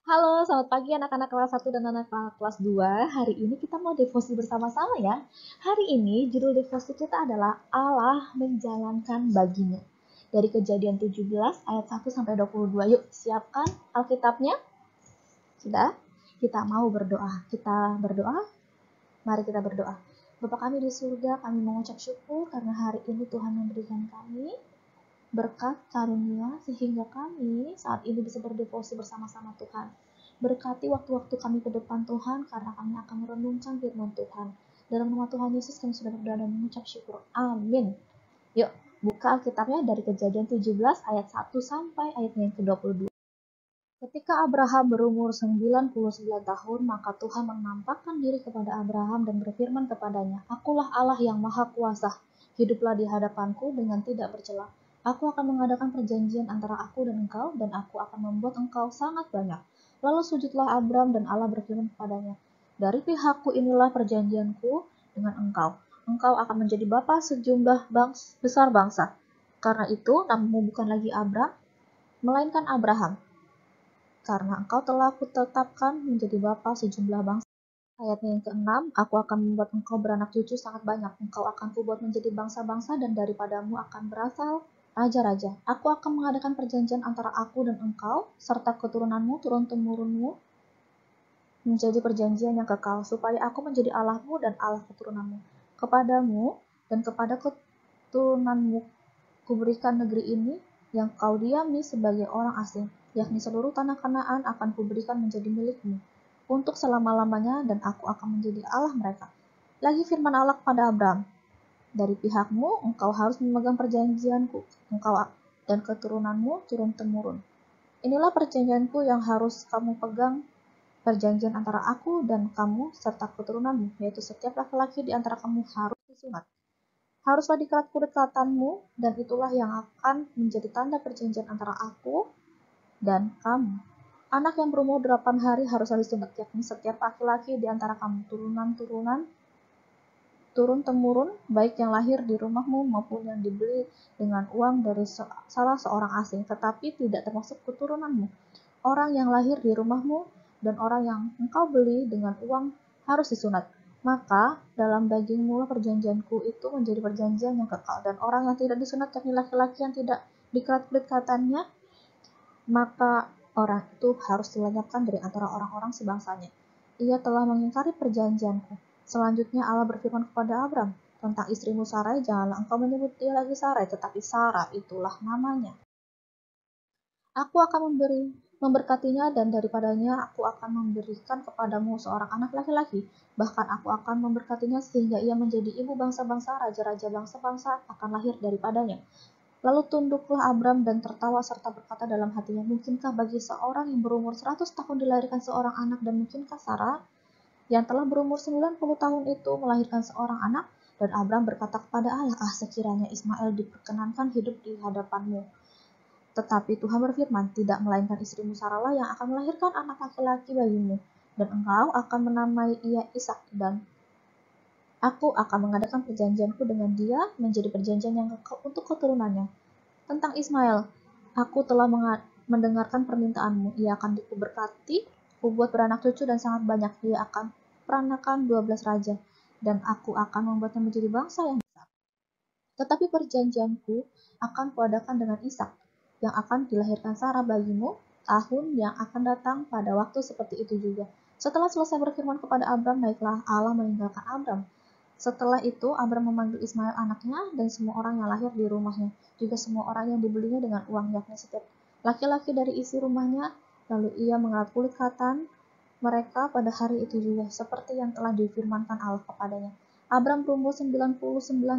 Halo, selamat pagi anak-anak kelas 1 dan anak-anak kelas 2. Hari ini kita mau devosi bersama-sama ya. Hari ini judul devosi kita adalah Allah menjalankan baginya. Dari Kejadian 17 ayat 1 sampai 22. Yuk, siapkan Alkitabnya. Sudah? Kita mau berdoa. Kita berdoa. Mari kita berdoa. Bapa kami di surga, kami mengucap syukur karena hari ini Tuhan memberikan kami berkat karunia sehingga kami saat ini bisa berdevosi bersama-sama Tuhan. Berkati waktu-waktu kami ke depan Tuhan karena kami akan merenungkan firman Tuhan. Dalam nama Tuhan Yesus kami sudah berdoa dan mengucap syukur. Amin. Yuk, buka Alkitabnya dari Kejadian 17 ayat 1 sampai ayat yang ke-22. Ketika Abraham berumur 99 tahun, maka Tuhan menampakkan diri kepada Abraham dan berfirman kepadanya, "Akulah Allah yang Maha Kuasa. Hiduplah di hadapanku dengan tidak bercela. Aku akan mengadakan perjanjian antara aku dan engkau, dan aku akan membuat engkau sangat banyak." Lalu sujudlah Abram dan Allah berfirman kepadanya, "Dari pihakku inilah perjanjianku dengan engkau. Engkau akan menjadi bapa sejumlah besar bangsa. Karena itu namamu bukan lagi Abram, melainkan Abraham, karena engkau telah kutetapkan menjadi bapa sejumlah bangsa." Ayatnya yang ke-6, aku akan membuat engkau beranak cucu sangat banyak. Engkau akan kubuat menjadi bangsa-bangsa dan daripadamu akan berasal raja-raja. Aku akan mengadakan perjanjian antara aku dan engkau, serta keturunanmu, turun-temurunmu, menjadi perjanjian yang kekal, supaya aku menjadi Allahmu dan Allah keturunanmu. Kepadamu dan kepada keturunanmu kuberikan negeri ini yang kau diami sebagai orang asing, yakni seluruh tanah Kanaan akan kuberikan menjadi milikmu untuk selama-lamanya, dan aku akan menjadi Allah mereka. Lagi firman Allah kepada Abram, dari pihakmu engkau harus memegang perjanjianku, engkau dan keturunanmu turun-temurun. Inilah perjanjianku yang harus kamu pegang, perjanjian antara aku dan kamu serta keturunanmu, yaitu setiap laki-laki di antara kamu harus disunat. Haruslah dikerat kulit kelihatanmu, dan itulah yang akan menjadi tanda perjanjian antara aku dan kamu. Anak yang berumur 8 hari haruslah disunat, yakni setiap laki-laki di antara kamu, turun-temurun, baik yang lahir di rumahmu maupun yang dibeli dengan uang dari salah seorang asing, tetapi tidak termasuk keturunanmu. Orang yang lahir di rumahmu dan orang yang engkau beli dengan uang harus disunat. Maka dalam dagingmu perjanjianku itu menjadi perjanjian yang kekal, dan orang yang tidak disunat, yakni laki-laki yang tidak dikerat kulit kelihatannya, maka orang itu harus dilenyapkan dari antara orang-orang sebangsanya. Ia telah mengingkari perjanjianku. Selanjutnya Allah berfirman kepada Abram, tentang istrimu Sarai, janganlah engkau menyebut dia lagi Sarai, tetapi Sarah itulah namanya. Aku akan memberkatinya, dan daripadanya aku akan memberikan kepadamu seorang anak laki-laki. Bahkan aku akan memberkatinya sehingga ia menjadi ibu bangsa-bangsa, raja-raja bangsa-bangsa akan lahir daripadanya. Lalu tunduklah Abram dan tertawa serta berkata dalam hatinya, mungkinkah bagi seorang yang berumur 100 tahun dilahirkan seorang anak, dan mungkinkah Sarah yang telah berumur 90 tahun itu melahirkan seorang anak? Dan Abram berkata kepada Allah, sekiranya Ismail diperkenankan hidup di hadapanmu. Tetapi Tuhan berfirman, tidak, melainkan istrimu Sarahlah yang akan melahirkan anak laki-laki bagimu, dan engkau akan menamai ia Ishak, dan aku akan mengadakan perjanjianku dengan dia menjadi perjanjian yang kekal untuk keturunannya. Tentang Ismail, aku telah mendengarkan permintaanmu, ia akan dikuberkati, kubuat beranak cucu dan sangat banyak, dia akan peranakan 12 raja, dan aku akan membuatnya menjadi bangsa yang besar. Tetapi perjanjianku akan kuadakan dengan Ishak, yang akan dilahirkan Sarah bagimu tahun yang akan datang pada waktu seperti itu juga. Setelah selesai berfirman kepada Abram, baiklah, Allah meninggalkan Abram. Setelah itu Abram memanggil Ismail anaknya dan semua orang yang lahir di rumahnya, juga semua orang yang dibelinya dengan uang, yakni setiap laki-laki dari isi rumahnya. Lalu ia mengerat kulit khatan mereka pada hari itu juga, seperti yang telah difirmankan Allah kepadanya. Abram berumur 99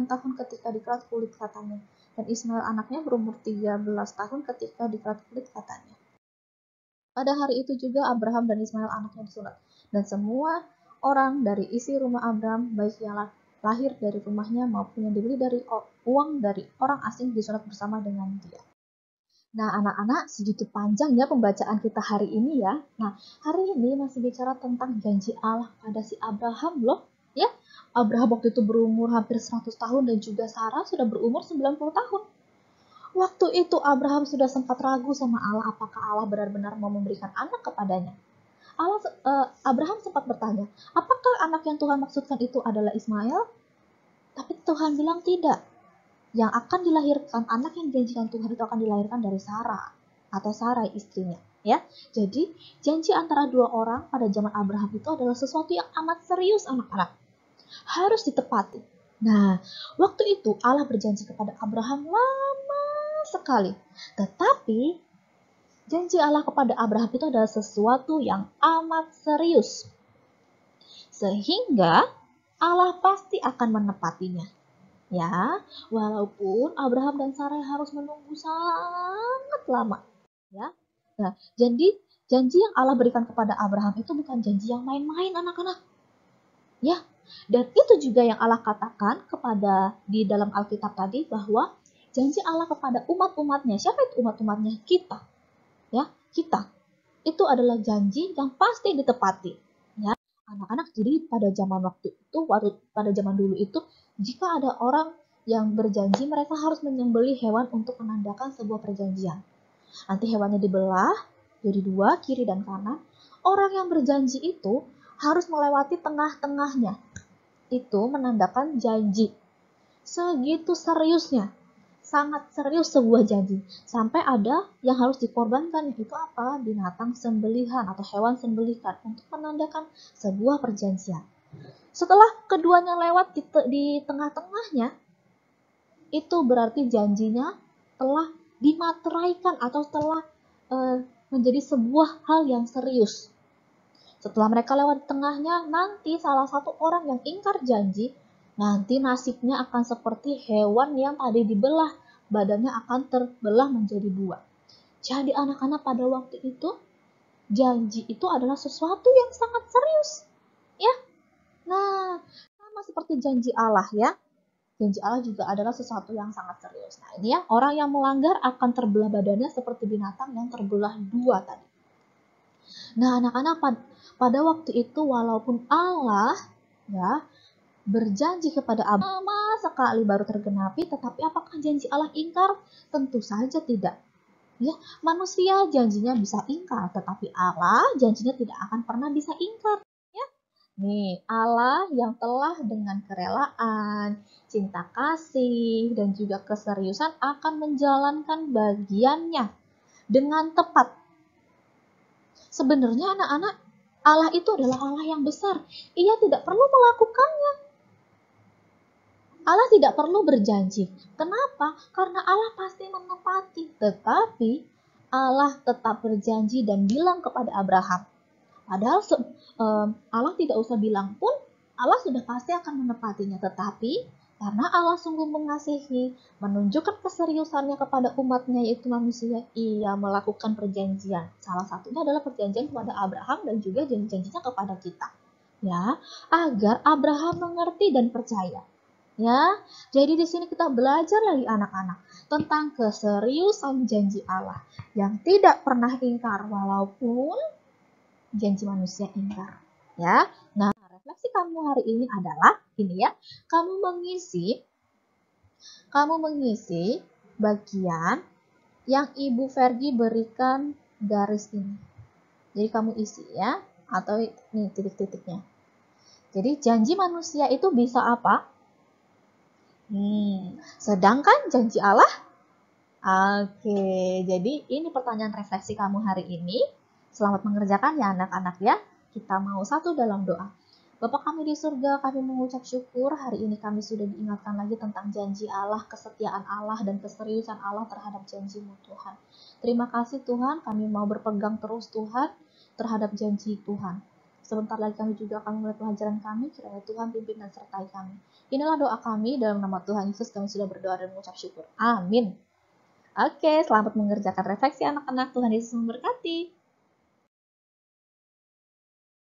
tahun ketika dikerat kulit khatannya, dan Ismail anaknya berumur 13 tahun ketika dikerat kulit khatannya. Pada hari itu juga Abraham dan Ismail anaknya disunat, dan semua orang dari isi rumah Abram, baik yang lahir dari rumahnya maupun yang dibeli dari uang dari orang asing, disunat bersama dengan dia. Nah, anak-anak, segitu panjangnya pembacaan kita hari ini ya. Nah, hari ini masih bicara tentang janji Allah pada si Abraham loh. Ya, Abraham waktu itu berumur hampir 100 tahun dan juga Sarah sudah berumur 90 tahun. Waktu itu Abraham sudah sempat ragu sama Allah apakah Allah benar-benar mau memberikan anak kepadanya. Abraham sempat bertanya, apakah anak yang Tuhan maksudkan itu adalah Ismail? Tapi Tuhan bilang tidak. Yang akan dilahirkan, anak yang dijanjikan Tuhan itu akan dilahirkan dari Sarah atau Sarai istrinya. Ya, jadi janji antara dua orang pada zaman Abraham itu adalah sesuatu yang amat serius, anak-anak. Harus ditepati. Nah, waktu itu Allah berjanji kepada Abraham lama sekali. Tetapi janji Allah kepada Abraham itu adalah sesuatu yang amat serius. Sehingga Allah pasti akan menepatinya. Ya, walaupun Abraham dan Sarai harus menunggu sangat lama. Ya. Nah, jadi janji yang Allah berikan kepada Abraham itu bukan janji yang main-main, anak-anak. Ya, dan itu juga yang Allah katakan kepada di dalam Alkitab tadi bahwa janji Allah kepada umat-umatnya. Siapa itu umat-umatnya? Kita. Ya, kita. Itu adalah janji yang pasti ditepati. Ya, anak-anak, jadi pada zaman dulu itu, jika ada orang yang berjanji, mereka harus menyembelih hewan untuk menandakan sebuah perjanjian. Nanti hewannya dibelah jadi dua, kiri dan kanan. Orang yang berjanji itu harus melewati tengah-tengahnya. Itu menandakan janji. Segitu seriusnya. Sangat serius sebuah janji. Sampai ada yang harus dikorbankan, yaitu apa? Binatang sembelihan atau hewan sembelihan untuk menandakan sebuah perjanjian. Setelah keduanya lewat di tengah-tengahnya, itu berarti janjinya telah dimateraikan atau telah menjadi sebuah hal yang serius. Setelah mereka lewat di tengahnya, nanti salah satu orang yang ingkar janji, nanti nasibnya akan seperti hewan yang tadi dibelah, badannya akan terbelah menjadi dua. Jadi anak-anak, pada waktu itu, janji itu adalah sesuatu yang sangat serius. Ya, nah, sama seperti janji Allah ya. Janji Allah juga adalah sesuatu yang sangat serius. Nah ini ya, orang yang melanggar akan terbelah badannya seperti binatang yang terbelah dua tadi. Nah anak-anak, pada waktu itu walaupun Allah ya berjanji kepada Abraham lama sekali baru tergenapi, tetapi apakah janji Allah ingkar? Tentu saja tidak. Ya, manusia janjinya bisa ingkar, tetapi Allah janjinya tidak akan pernah bisa ingkar. Ya, nih Allah yang telah dengan kerelaan, cinta kasih, dan juga keseriusan akan menjalankan bagiannya dengan tepat. Sebenarnya anak-anak, Allah itu adalah Allah yang besar. Ia tidak perlu melakukannya. Allah tidak perlu berjanji. Kenapa? Karena Allah pasti menepati. Tetapi Allah tetap berjanji dan bilang kepada Abraham. Padahal Allah tidak usah bilang pun, Allah sudah pasti akan menepatinya. Tetapi karena Allah sungguh mengasihi, menunjukkan keseriusannya kepada umatnya yaitu manusia, ia melakukan perjanjian. Salah satunya adalah perjanjian kepada Abraham dan juga janji-janjinya kepada kita. Ya, agar Abraham mengerti dan percaya. Ya, jadi di sini kita belajar lagi anak-anak tentang keseriusan janji Allah yang tidak pernah ingkar walaupun janji manusia ingkar. Ya, nah refleksi kamu hari ini adalah ini ya, kamu mengisi bagian yang Ibu Fergie berikan garis ini. Jadi kamu isi ya, atau ini titik-titiknya. Jadi janji manusia itu bisa apa? Sedangkan janji Allah? Oke, jadi ini pertanyaan refleksi kamu hari ini. Selamat mengerjakan ya anak-anak ya. Kita mau satu dalam doa. Bapa kami di surga, kami mengucap syukur hari ini kami sudah diingatkan lagi tentang janji Allah, kesetiaan Allah, dan keseriusan Allah terhadap janji-Mu Tuhan. Terima kasih Tuhan, kami mau berpegang terus Tuhan terhadap janji Tuhan. Sebentar lagi kami juga akan mulai pelajaran kami, kiranya Tuhan pimpin dan sertai kami. Inilah doa kami, dalam nama Tuhan Yesus kami sudah berdoa dan mengucap syukur. Amin. Oke, selamat mengerjakan refleksi anak-anak. Tuhan Yesus memberkati.